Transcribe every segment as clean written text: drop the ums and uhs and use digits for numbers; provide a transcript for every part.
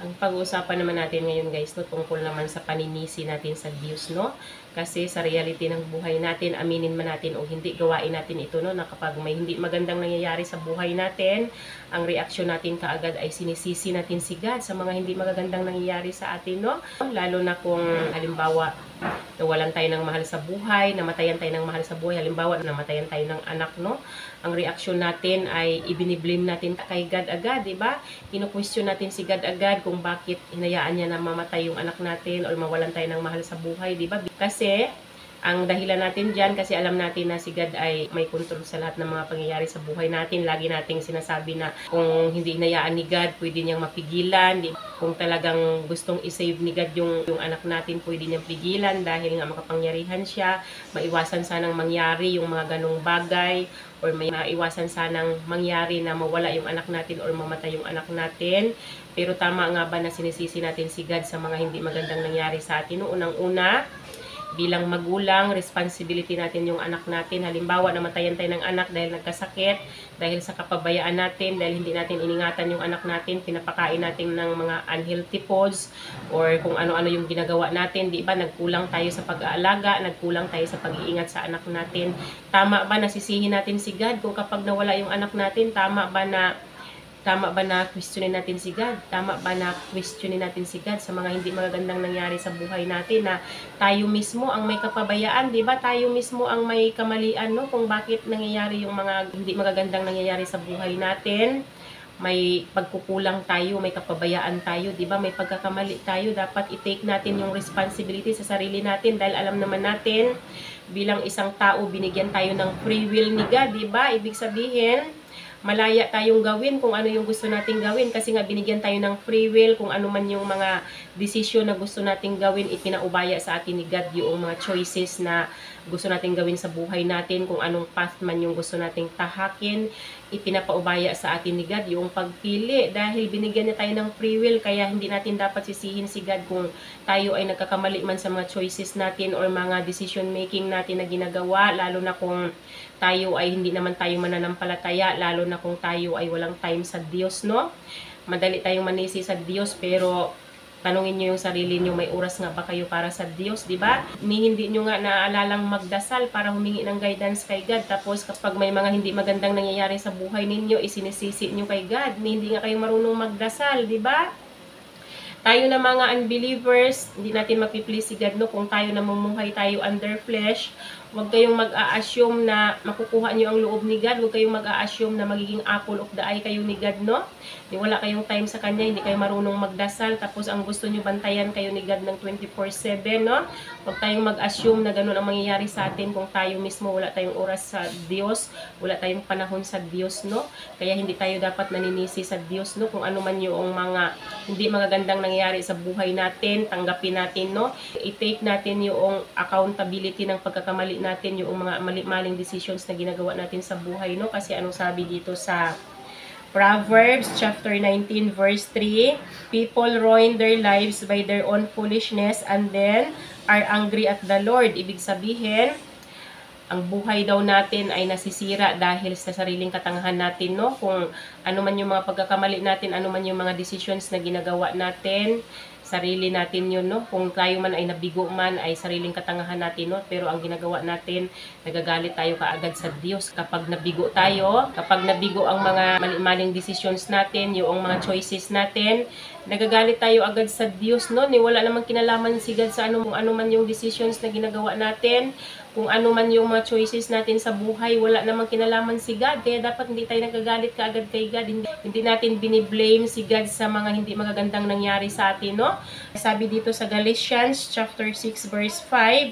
Ang pag-uusapan naman natin ngayon guys, no, tungkol naman sa paninisi natin sa Diyos, no? Kasi sa reality ng buhay natin, aminin man natin o hindi, gawain natin ito, no? Na kapag may hindi magandang nangyayari sa buhay natin, ang reaksyon natin kaagad ay sinisisi natin si God sa mga hindi magagandang nangyayari sa atin, no? Lalo na kung halimbawa, nawalan tayo ng mahal sa buhay, namatayan tayo ng mahal sa buhay, halimbawa, namatayan tayo ng anak, no? Ang reaksyon natin ay ibiniblame natin kay God agad, di ba? Ino-question natin si God agad kung bakit hinayaan niya na mamatay yung anak natin or mawalan tayo ng mahal sa buhay, di ba? Kasi ang dahilan natin dyan, kasi alam natin na si God ay may control sa lahat ng mga pangyayari sa buhay natin. Lagi nating sinasabi na kung hindi hinayaan ni God, pwede niyang mapigilan. Kung talagang gustong isave ni God yung anak natin, pwede niyang pigilan dahil nga makapangyarihan siya. Maiwasan sanang mangyari yung mga ganong bagay, or may maiwasan sanang mangyari na mawala yung anak natin or mamatay yung anak natin. Pero tama nga ba na sinisisi natin si God sa mga hindi magandang nangyari sa atin? Unang-una, bilang magulang, responsibility natin yung anak natin. Halimbawa, namatayan tayo ng anak dahil nagkasakit, dahil sa kapabayaan natin, dahil hindi natin iningatan yung anak natin, pinapakain natin ng mga unhealthy foods, or kung ano-ano yung ginagawa natin, di ba? Nagkulang tayo sa pag-aalaga, nagkulang tayo sa pag-iingat sa anak natin. Tama ba na sisihin natin si God kung kapag nawala yung anak natin? Tama ba na questionin natin si God? Tama ba na questionin natin si God sa mga hindi magagandang nangyari sa buhay natin, na tayo mismo ang may kapabayaan, di ba? Tayo mismo ang may kamalian, no? Kung bakit nangyayari yung mga hindi magagandang nangyayari sa buhay natin. May pagkukulang tayo, may kapabayaan tayo, di ba? May pagkakamali tayo. Dapat i-take natin yung responsibility sa sarili natin, dahil alam naman natin, bilang isang tao, binigyan tayo ng free will ni God, di ba? Ibig sabihin, malaya tayong gawin kung ano yung gusto nating gawin, kasi nga binigyan tayo ng free will. Kung ano man yung mga desisyon na gusto nating gawin, ipinaubaya sa atin ni God yung mga choices na gusto nating gawin sa buhay natin. Kung anong path man yung gusto nating tahakin, ipinapaubaya sa atin ni God yung pagpili, dahil binigyan niya tayo ng free will. Kaya hindi natin dapat sisihin si God kung tayo ay nagkakamali man sa mga choices natin or mga decision making natin na ginagawa, lalo na kung tayo ay hindi naman tayo mananampalataya, lalo na kung tayo ay walang time sa Diyos, no? Madali tayong manisi sa Diyos, pero tanungin niyo yung sarili niyo, may oras nga ba kayo para sa Diyos, di ba? Hindi niyo nga naaalalang magdasal para humingi ng guidance kay God. Tapos kapag may mga hindi magandang nangyayari sa buhay ninyo, isinisisi niyo kay God. Hindi nga kayo marunong magdasal, di ba? Tayo na mga unbelievers, hindi natin mapiplease si God, no? Kung tayo namumuhay tayo under flesh, huwag kayong mag-a-assume na makukuha niyo ang loob ni God. Huwag kayong mag-a-assume na magiging apple of the eye kayo ni God, no? Wala kayong time sa Kanya, hindi kayo marunong magdasal, tapos ang gusto niyo bantayan kayo ni God ng 24/7, no? Huwag tayong mag-assume na ganun ang mangyayari sa atin kung tayo mismo wala tayong oras sa Diyos, wala tayong panahon sa Diyos, no? Kaya hindi tayo dapat naninisi sa Diyos, no? Kung ano man yung mga hindi magagandang nangyayari sa buhay natin, tanggapin natin, no? I-take natin yung accountability ng pagkakamali natin, yung mga maling decisions na ginagawa natin sa buhay, no? Kasi anong sabi dito sa Proverbs chapter 19 verse 3, people ruin their lives by their own foolishness and then are angry at the Lord. Ibig sabihin, ang buhay daw natin ay nasisira dahil sa sariling katangahan natin, no? Kung ano man yung mga pagkakamali natin, ano man yung mga decisions na ginagawa natin, sarili natin yun, no? Kung tayo man ay nabigo man, ay sariling katangahan natin, no? Pero ang ginagawa natin, nagagalit tayo kaagad sa Diyos kapag nabigo tayo, kapag nabigo ang mga maling decisions natin, yung mga choices natin, nagagalit tayo agad sa Diyos, no? Wala namang kinalaman si God sa kung ano man yung decisions na ginagawa natin, kung ano man yung mga choices natin sa buhay, wala namang kinalaman si God. Kaya dapat hindi tayo nagagalit kaagad kay God. Hindi natin biniblame si God sa mga hindi magagandang nangyari sa atin, no? Sabi dito sa Galatians chapter 6 verse 5,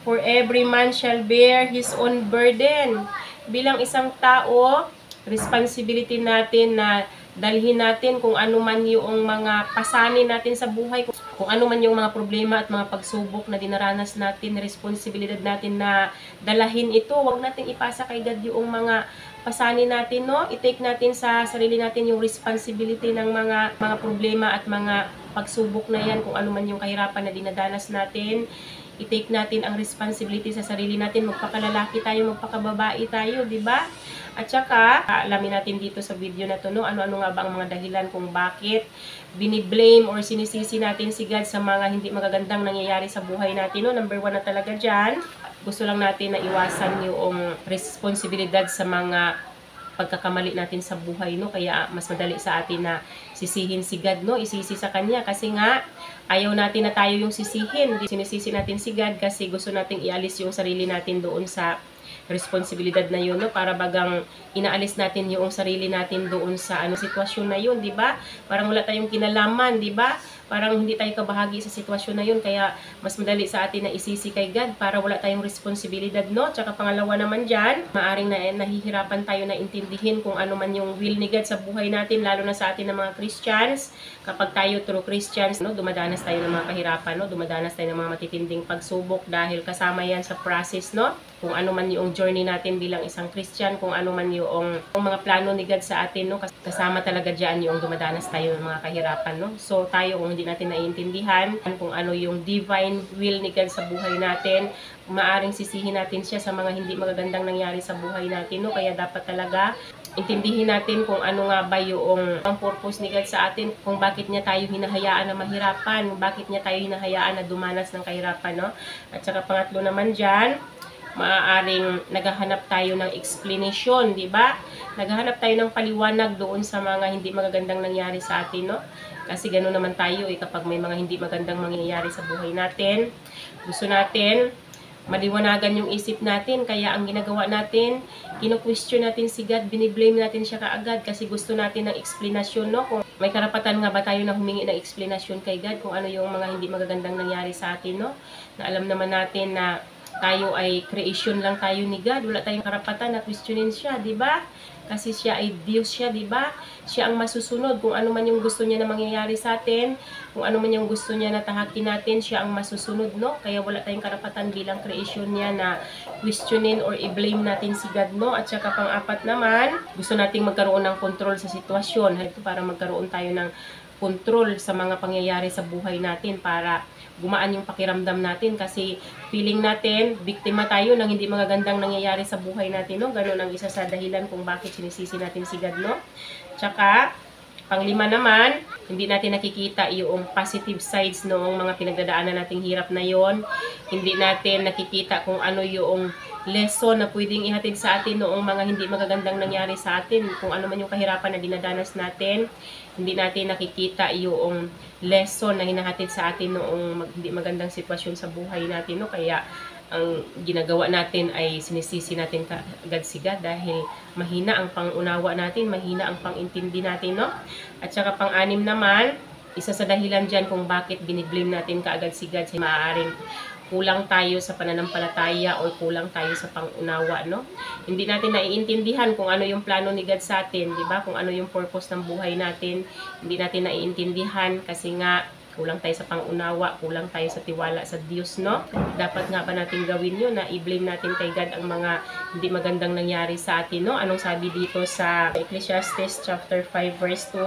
for every man shall bear his own burden. Bilang isang tao, responsibility natin na dalhin natin kung ano man yung mga pasanin natin sa buhay, kung ano man yung mga problema at mga pagsubok na dinaranas natin, responsibilidad natin na dalahin ito. Huwag natin ipasa kay God yung mga pasanin natin, no? I-take natin sa sarili natin yung responsibility ng mga problema at mga pagsubok na yan, kung ano man yung kahirapan na dinadanas natin, i-take natin ang responsibility sa sarili natin, magpakalalaki tayo, magpakababae tayo, di ba? At saka, alamin natin dito sa video na to, no, ano-ano nga ba ang mga dahilan kung bakit biniblame or sinisisi natin si God sa mga hindi magagandang nangyayari sa buhay natin, no? Number 1 na talaga dyan, gusto lang natin na iwasan yung responsibilidad sa mga pagkakamali natin sa buhay, no? Kaya mas madali sa atin na sisihin si God, no? Isisi sa Kanya kasi nga ayaw natin na tayo yung sisihin. Sinisisi natin si God kasi gusto nating ialis yung sarili natin doon sa responsibilidad na yun, no? Para bagang inaalis natin yung sarili natin doon sa sitwasyon na yun, di ba? Parang wala tayong kinalaman, di ba? Parang hindi tayo kabahagi sa sitwasyon na yun, kaya mas madali sa atin na isisi kay God para wala tayong responsibilidad, no? Tsaka pangalawa naman dyan, maaring nahihirapan tayo na intindihin kung ano man yung will ni God sa buhay natin, lalo na sa atin ng mga Christians. Kapag tayo true Christians, no, dumadanas tayo ng mga kahirapan, no? Dumadanas tayo ng mga matitinding pagsubok dahil kasama yan sa process, no? Kung ano man yung journey natin bilang isang Christian, kung ano man yung mga plano ni God sa atin, no? Kasama talaga dyan yung dumadanas tayo ng mga kahirapan, no? So tayo, kung hindi natin naiintindihan kung ano yung divine will ni God sa buhay natin, maaring sisihin natin siya sa mga hindi magagandang nangyari sa buhay natin, no? Kaya dapat talaga intindihin natin kung ano nga ba yung ang purpose ni God sa atin, kung bakit niya tayo hinahayaan na mahirapan, bakit niya tayo hinahayaan na dumanas ng kahirapan, no? At saka pangatlo naman dyan, maaaring naghahanap tayo ng explanation, di ba? Naghahanap tayo ng paliwanag doon sa mga hindi magagandang nangyari sa atin, no? Kasi gano'n naman tayo kapag may mga hindi magandang mangyayari sa buhay natin. Gusto natin maliwanagan yung isip natin, kaya ang ginagawa natin, kino-question natin si God, biniblame natin siya kaagad kasi gusto natin ng explanation, no? Kung may karapatan nga ba tayo na humingi ng explanation kay God kung ano yung mga hindi magagandang nangyari sa atin, no? Na alam naman natin na tayo ay creation lang tayo ni God, wala tayong karapatan na questionin siya, di ba? Kasi siya ay Diyos siya, di ba? Siya ang masusunod kung ano man yung gusto niya na mangyayari sa atin, kung ano man yung gusto niya na tahakin natin, siya ang masusunod, no? Kaya wala tayong karapatan bilang creation niya na questionin or i-blame natin si God, no? At saka pang-apat naman, gusto nating magkaroon ng control sa sitwasyon, para magkaroon tayo ng control sa mga pangyayari sa buhay natin para gumaan yung pakiramdam natin kasi feeling natin, biktima tayo ng hindi magagandang nangyayari sa buhay natin, no? Ganun ang isa sa dahilan kung bakit sinisisi natin si God, no? Tsaka, panglima naman, hindi natin nakikita yung positive sides noong mga pinagdadaanan nating hirap na yon. Hindi natin nakikita kung ano yung lesson na pwedeng ihatid sa atin noong mga hindi magagandang nangyari sa atin, kung ano man yung kahirapan na dinadanas natin. Hindi natin nakikita yung lesson na hinahatid sa atin noong hindi magandang sitwasyon sa buhay natin, no? Kaya ang ginagawa natin ay sinisisi natin agad si God dahil mahina ang pangunawa natin, mahina ang pangintindi natin, no? At saka pang-anim naman, isa sa dahilan dyan kung bakit biniblame natin kaagad si God, maaaring kulang tayo sa pananampalataya o kulang tayo sa pangunawa, no? Hindi natin naiintindihan kung ano yung plano ni God sa atin, di ba? Kung ano yung purpose ng buhay natin, hindi natin naiintindihan kasi nga kulang tayo sa pangunawa, kulang tayo sa tiwala sa Diyos, no? Dapat nga ba natin gawin yun na i-blame natin kay God ang mga hindi magandang nangyari sa atin, no? Anong sabi dito sa Ecclesiastes chapter 5 verse 2?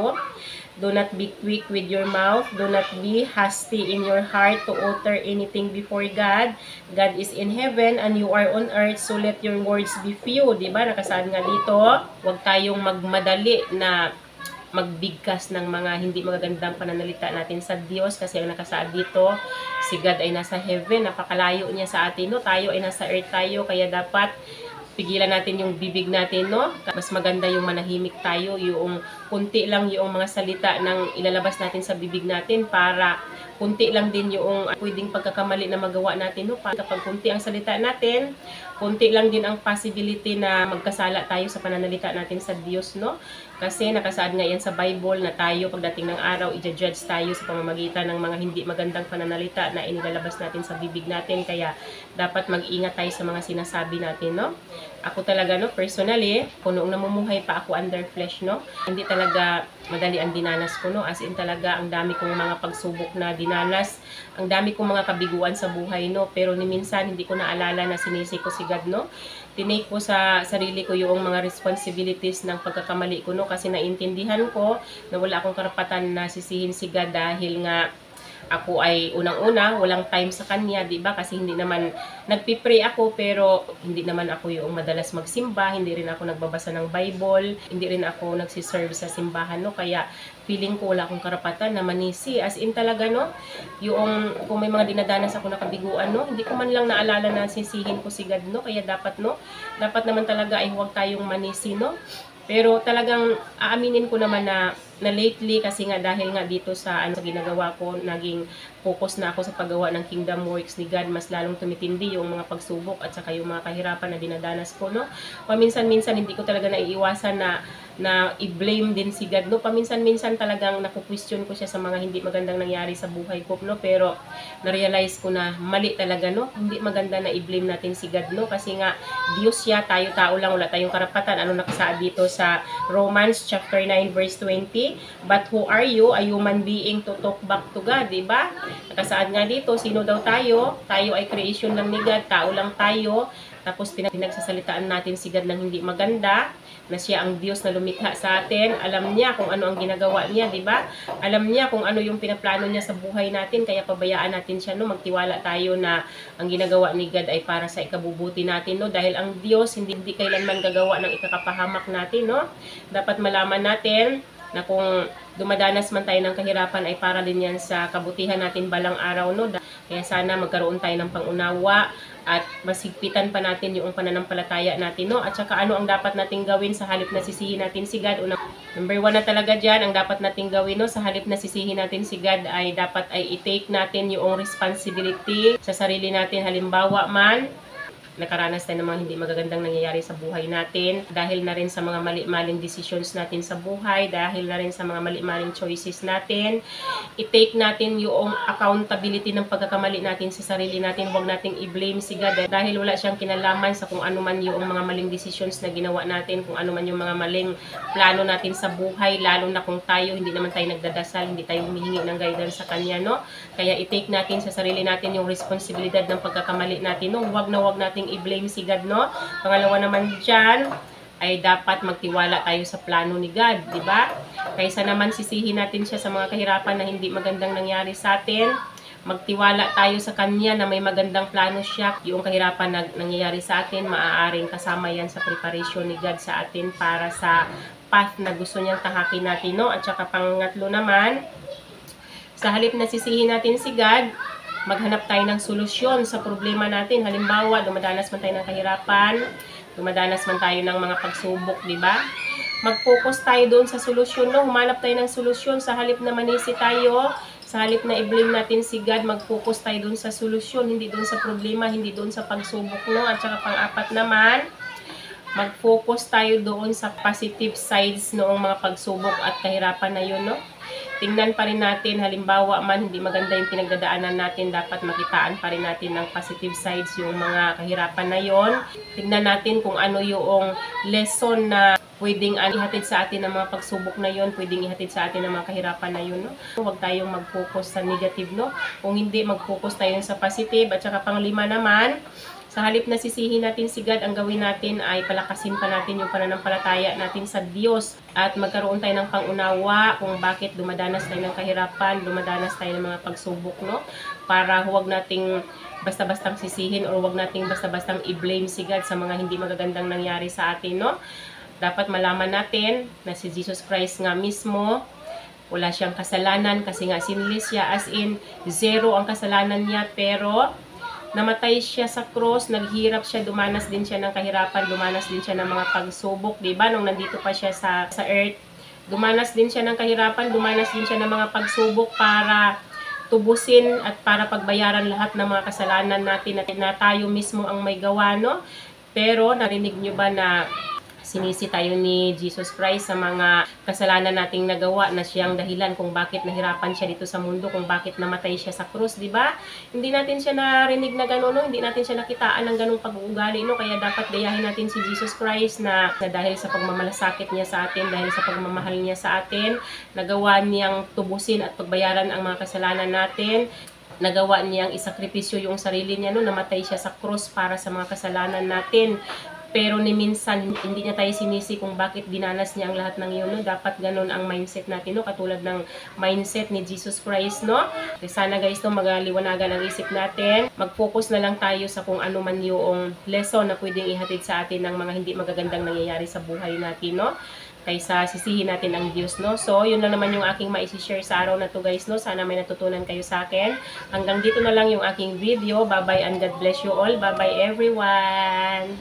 Do not be quick with your mouth. Do not be hasty in your heart to utter anything before God. God is in heaven and you are on earth, so let your words be few. Diba? Nakasaad nga dito, huwag tayong magmadali na magbigkas ng mga hindi magagandang pananalita natin sa Diyos kasi ang nakasaad dito, si God ay nasa heaven, napakalayo niya sa atin, no? Tayo ay nasa earth tayo, kaya dapat pigilan natin yung bibig natin, no? Mas maganda yung manahimik tayo, yung kunti lang yung mga salita ng ilalabas natin sa bibig natin para kunti lang din yung pwedeng pagkakamali na magawa natin, no? Kapag kunti ang salita natin, kunti lang din ang possibility na magkasala tayo sa pananalita natin sa Diyos, no? Kasi nakasaad nga yan sa Bible na tayo pagdating ng araw, i-judge tayo sa pamamagitan ng mga hindi magandang pananalita na inilalabas natin sa bibig natin. Kaya dapat mag-ingat tayo sa mga sinasabi natin, no? Ako talaga, no, personally, kung noong namumuhay pa ako under flesh, no, hindi talaga madali ang dinanas ko, no? As in talaga, ang dami kong mga pagsubok na dinanas, ang dami kong mga kabiguan sa buhay, no? Pero ni minsan, hindi ko naalala na sinisi ko si God, no? Tinake ko sa sarili ko yung mga responsibilities ng pagkakamali ko, no? kasi naintindihan ko na wala akong karapatan na sisihin si God dahil nga ako ay unang-una, walang time sa kanya, 'di ba? Kasi hindi naman nagpi-pray ako pero hindi naman ako yung madalas magsimba, hindi rin ako nagbabasa ng Bible, hindi rin ako nagsiserve sa simbahan, no? Kaya feeling ko wala akong karapatan na manisi. As in talaga, no? Yung kung may mga dinadanas ako na kabiguan, no? Hindi ko man lang naalala na sisihin ko si God, no? Kaya dapat, no? Dapat naman talaga ay huwag tayong manisi, no? Pero talagang aaminin ko naman na lately kasi nga dahil nga dito sa sa ginagawa ko, naging focus na ako sa paggawa ng kingdom works ni God, mas lalong tumitindi yung mga pagsubok at saka yung mga kahirapan na dinadanas ko, no? Paminsan-minsan hindi ko talaga naiiwasan na i-blame din si God, no? Paminsan-minsan talagang naku-question ko siya sa mga hindi magandang nangyari sa buhay ko, no? Pero na-realize ko na mali talaga, no? Hindi maganda na i-blame natin si God, no? Kasi nga Diyos siya, tayo tao lang, wala tayong karapatan. Ano nakasaad dito sa Romans chapter 9 verse 20? But who are you? A human being to talk back to God, di ba? Nakasaad nga dito, sino daw tayo? Tayo ay creation lang ni God, tao lang tayo. Tapos pinagsasalitaan natin si God ng hindi maganda, na siya ang Diyos na lumikha sa atin. Alam niya kung ano ang ginagawa niya, di ba? Alam niya kung ano yung pinaplano niya sa buhay natin, kaya pabayaan natin siya, no? Magtiwala tayo na ang ginagawa ni God ay para sa ikabubuti natin, no? Dahil ang Diyos hindi kailanman gagawa ng ikakapahamak natin, no? Dapat malaman natin na kung dumadanas man tayo ng kahirapan ay para din yan sa kabutihan natin balang araw, no? Kaya sana magkaroon tayo ng pangunawa at masigpitan pa natin yung pananampalataya natin, no? At saka ano ang dapat nating gawin sa halip na sisihin natin si God? Number 1 na talaga dyan, ang dapat nating gawin, no? Sa halip na sisihin natin si God ay dapat ay i-take natin yung responsibility sa sarili natin. Halimbawa man, nakaranas tayo ng mga hindi magagandang nangyayari sa buhay natin, dahil na rin sa mga mali-maling decisions natin sa buhay, dahil na rin sa mga mali-maling choices natin. I-take natin yung accountability ng pagkakamali natin sa sarili natin. Huwag nating i-blame si God dahil wala siyang kinalaman sa kung ano man yung mga maling decisions na ginawa natin, kung ano man yung mga maling plano natin sa buhay, lalo na kung tayo, hindi naman tayo nagdadasal, hindi tayo humihingi ng guidance sa Kanya, no? Kaya i-take natin sa sarili natin yung responsibilidad ng pagkakamali natin, no? Huwag nating i-blame si God, no? Pangalawa naman dyan, ay dapat magtiwala tayo sa plano ni God, di ba? Kaysa naman sisihin natin siya sa mga kahirapan na hindi magandang nangyari sa atin, magtiwala tayo sa Kanya na may magandang plano siya. Yung kahirapan na nangyayari sa atin, maaaring kasama yan sa preparation ni God sa atin para sa path na gusto niyang tahakin natin, no? At saka pangatlo naman, sa halip na sisihin natin si God, maghanap tayo ng solusyon sa problema natin. Halimbawa, dumadanas man tayo ng kahirapan, dumadanas man tayo ng mga pagsubok, di ba? Mag-focus tayo doon sa solusyon, no? Humanap tayo ng solusyon sa halip na manisi tayo, sa halip na i-blame natin si God, mag-focus tayo doon sa solusyon, hindi doon sa problema, hindi doon sa pagsubok, no? At saka pang-apat naman, mag-focus tayo doon sa positive sides noong mga pagsubok at kahirapan na yun, no? Tingnan pa rin natin, halimbawa man hindi maganda yung pinagdadaanan natin, dapat makitaan pa rin natin ng positive sides yung mga kahirapan na yon. Tingnan natin kung ano yung lesson na pwedeng ihatid sa atin ng mga pagsubok na yon, pwedeng ihatid sa atin ng mga kahirapan na yun, no? Huwag tayong mag-focus sa negative, no? Kung hindi, mag-focus tayo sa positive. At saka panglima naman, sa halip na sisihin natin si God, ang gawin natin ay palakasin pa natin yung pananampalataya natin sa Diyos at magkaroon tayo ng pangunawa kung bakit dumadanas tayo ng kahirapan, dumadanas tayo ng mga pagsubok, no? Para huwag nating basta-bastang sisihin o huwag nating basta-bastang i-blame si God sa mga hindi magagandang nangyari sa atin, no? Dapat malaman natin na si Jesus Christ nga mismo, wala siyang kasalanan kasi nga sinless siya, as in zero ang kasalanan niya, pero namatay siya sa cross, naghirap siya, dumanas din siya ng kahirapan, dumanas din siya ng mga pagsubok, diba? Nung nandito pa siya sa earth, dumanas din siya ng kahirapan, dumanas din siya ng mga pagsubok para tubusin at para pagbayaran lahat ng mga kasalanan natin na tayo mismo ang may gawa, no? Pero narinig nyo ba na sinisi tayo ni Jesus Christ sa mga kasalanan nating nagawa, na siyang dahilan kung bakit nahirapan siya dito sa mundo, kung bakit namatay siya sa krus, di ba? Hindi natin siya narinig na gano'n, no? Hindi natin siya nakitaan ng ganung pag-uugali, no? Kaya dapat gayahin natin si Jesus Christ na dahil sa pagmamalasakit niya sa atin, dahil sa pagmamahal niya sa atin, nagawa niyang tubusin at pagbayaran ang mga kasalanan natin. Nagawa niyang isakripisyo yung sarili niya, no? Namatay siya sa krus para sa mga kasalanan natin. Pero ni minsan, hindi niya tayo sinisi kung bakit dinanas niya ang lahat ng yun, no? Dapat ganun ang mindset natin, no? Katulad ng mindset ni Jesus Christ, no? Sana guys, no, magaliwanagan ang isip natin. Mag-focus na lang tayo sa kung ano man yung lesson na pwedeng ihatid sa atin ng mga hindi magagandang nangyayari sa buhay natin, no? Kaysa sisihin natin ang Diyos, no? So, yun lang naman yung aking ma-share sa araw na to guys, no? Sana may natutunan kayo sa akin. Hanggang dito na lang yung aking video. Bye-bye and God bless you all. Bye-bye everyone!